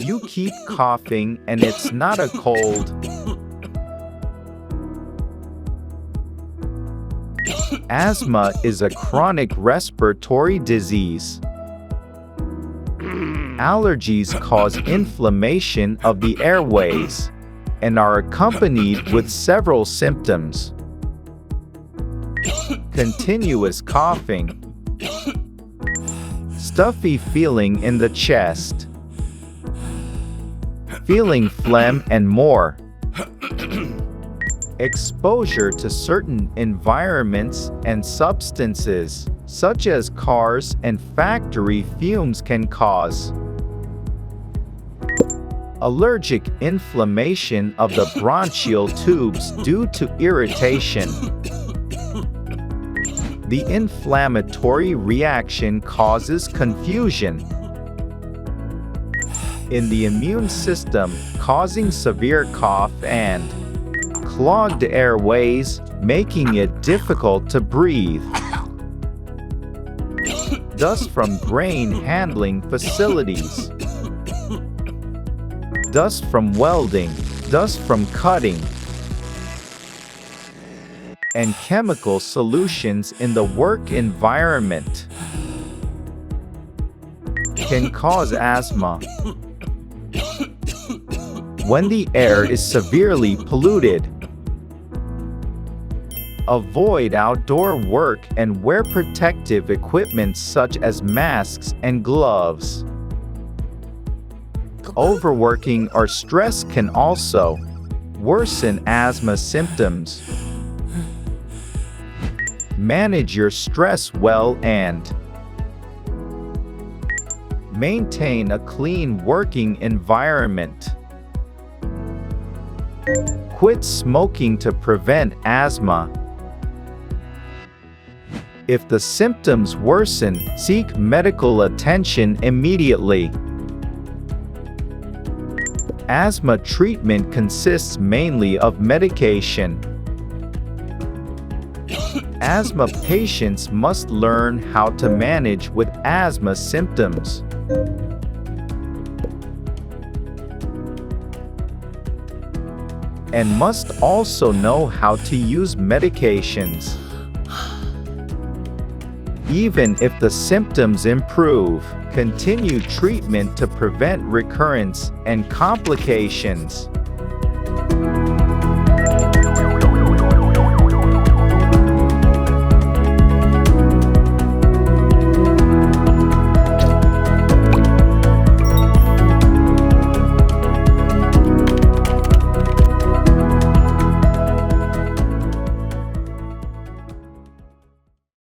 You keep coughing and it's not a cold. Asthma is a chronic respiratory disease. Allergies cause inflammation of the airways and are accompanied with several symptoms. Continuous coughing, stuffy feeling in the chest, feeling phlegm, and more. Exposure to certain environments and substances, such as cars and factory fumes, can cause allergic inflammation of the bronchial tubes due to irritation. The inflammatory reaction causes confusion in the immune system, causing severe cough and clogged airways, making it difficult to breathe. Dust from grain handling facilities, dust from welding, dust from cutting, and chemical solutions in the work environment can cause asthma. When the air is severely polluted, avoid outdoor work and wear protective equipment such as masks and gloves. Overworking or stress can also worsen asthma symptoms. Manage your stress well and maintain a clean working environment. Quit smoking to prevent asthma. If the symptoms worsen, seek medical attention immediately. Asthma treatment consists mainly of medication. Asthma patients must learn how to manage with asthma symptoms. And must also know how to use medications. Even if the symptoms improve, continue treatment to prevent recurrence and complications.